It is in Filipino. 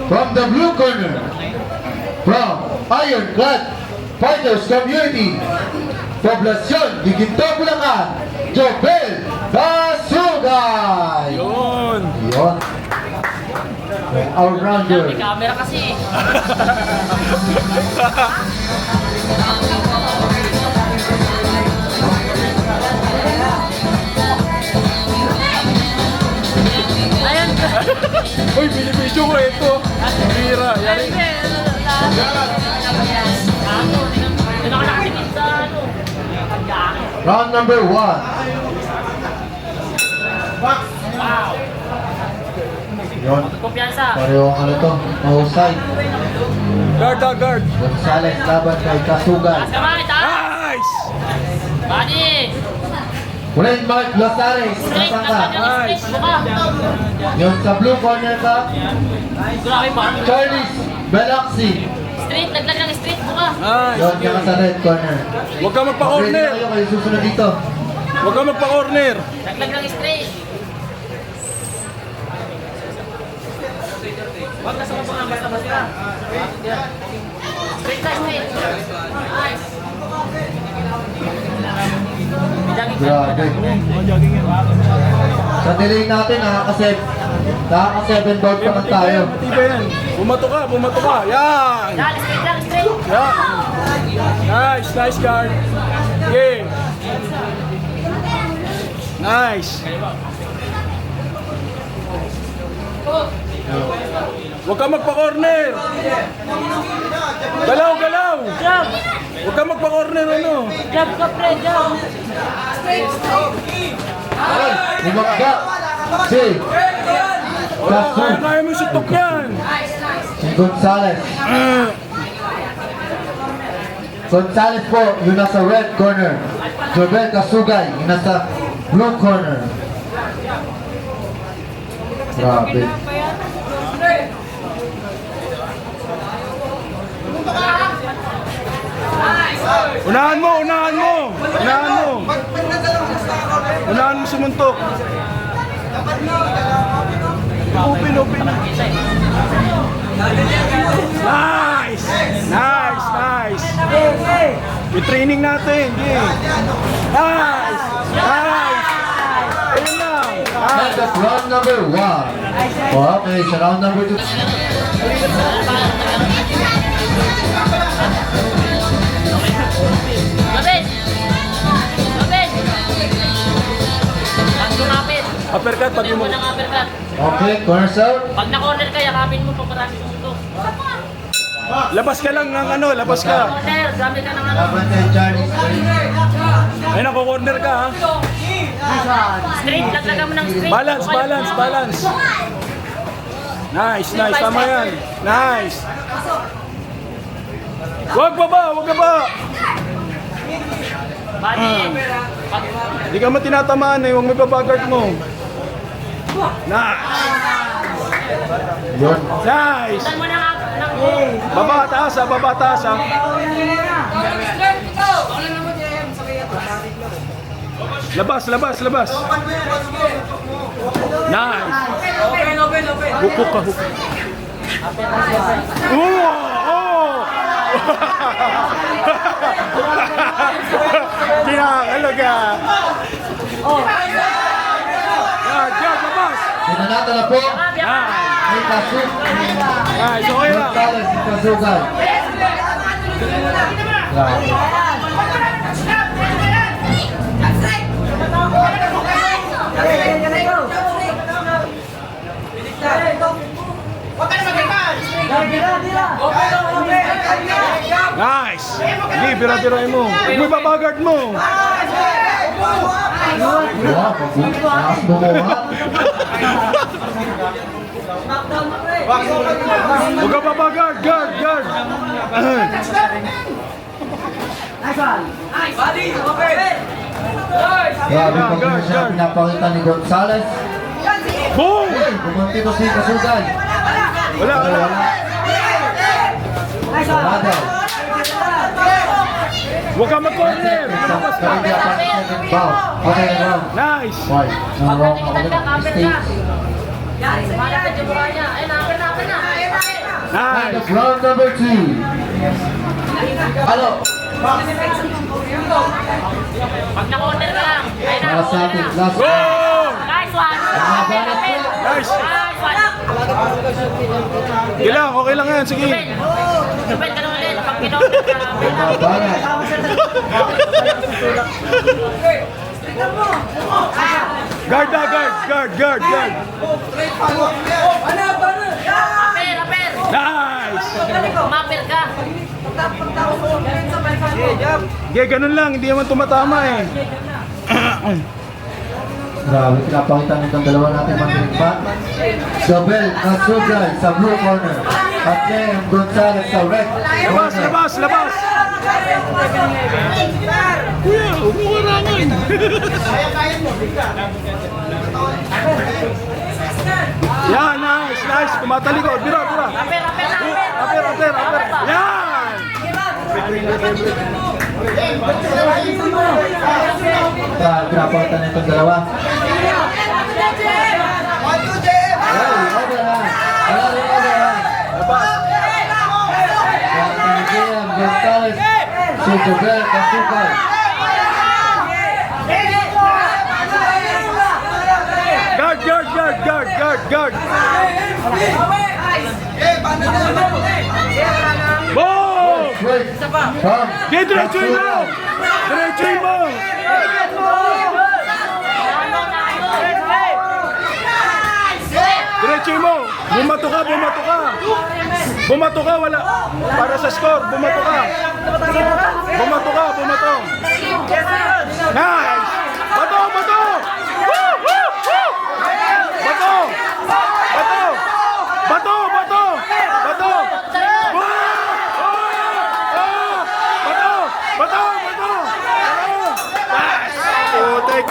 From the blue corner, from Ironclad Fighters Community, Poblacion, Giginto, Bulacan, Jobel Basugay! Yun! Yun. All-rounder. May camera kasi. Ayan. Uy, binibidyo ko ito. Bira, yari. Round number 1. Wow. Yun. Kumpiyansa. Pareho ano to, mahusay. Guard, guard. Gonzales laban kay Kasugan. Taas kamay, taas. Nice! Body. Ulit Mark Losares, Straight, nasaan ka? straight. Buka. Yung sa blue corner ka, Grabe pa. Charles Belaxi. Straight, laglag ng straight. Buka. Nice! Yun, kaya sa red corner. Huwag ka Ready magpa-corner! na kayo, kayo susunod dito. Huwag ka magpa-corner! Laglag ng straight. Huwag ka sa mga basta-basta. Straight na, straight. Nice. Grabe. Sa delay natin, nakaka-7 bout pa man tayo. Tiba yan. Bumato ka, bumato ka. Yan! Yan, straight lang, straight. Yan! Nice, nice guard. Okay. Nice. Huwag ka magpa-corner. Galaw, galaw. Jump. Huwag ka magpa-corner ano. Jump ka, pre, jump. Ay, bumagga. Si Kaya mo sutok yan. si Gonzales. Gonzales po, yung nasa red corner. Jobel Kasugay, yung nasa blue corner. Grabe. Unahan mo, unahan mo. Unahan mo. Unahan mo sumuntok. Open, open. Nice! Nice, nice. Yung training natin. Yeah. Nice! Nice! Ayun lang. And that's round number 1. Okay, sa round number 2. Gabin! Gabin! Pag lumapit. Uppercut, pag Pag mo yung... ng uppercut. Okay, corner out. Pag na-corner ka, yakapin mo pag marami sumuntok. Labas ka lang ng ano, labas ka. Corner, gamit ka ng ano. Laban kay Charlie. Ay, nako-corner ka ha. Straight, laglagan mo ng straight. Balance, balance, balance. Nice, nice. Tama yan. Nice. Huwag baba, huwag baba. Body. Pag Hindi ka mo tinatamaan eh. Huwag may babagard mo. Nice. Yun. Nice. Saan mo ng Baba, taas ha. Baba, taas ha. Labas, labas, labas. Nice. Hukuk ka, hukuk. Oh! Oh! Kinakalo ka. Yan, yan, labas. Pinanata na po. Yan. May Kasug. Nice, okay lang. Gonzales si Kasugay. Grabe. Nice. Hindi, bira-birain mo. Huwag mo babagard mo. Wow, pagbukas bumuha. Huwag ka babagard. Guard, guard. Grabe pag siya pinapakita ni Gonzales. Boom! Hey, bumunti ko si Kasugay. Wala, wala. Wala daw. Huwag ka mag-corner. Labas ka. Okay, wrong. Nice. Why? No, wrong. Pag nagdagdag, upper na. Mistakes. Malapit yung mukha niya. Ayun, upper na, upper na. End of round number 2. Halo, Pag na-order ka lang. Ayun na, para sa order ating na. last Go! Nice one. Nabanat po. Nice. Nice one. Sige lang, okay lang yan. Sige. Jubel. Jubel, ganun ulit. Pag in-order ka, Nabanat. Guard na, guard. Aper, aper. Nice! Maper ka. Okay, ganun lang. Hindi naman tumatama eh. Grabe, pinapakita nitong dalawa natin magkikpa. Jobel Nasugay sa blue corner. At Jem Gonzalez sa red Labas, corner. labas! Kuya, umuwarangan. Yan, nice. Kumatalikod. Bira. Aper, aper na, aper. Aper. Yan! Grabe, pinapakita nitong dalawa. Ay, overhand. Wala rin overhand. Kaya Jem Gonzalez si Jobel Nasugay. Guard. Boom! Wait, from Diretsuin mo! Diretsuin mo! Bumato ka, wala. Para sa score, bumato ka. Nice! Bato! Woo! Bato! Nice! Putik!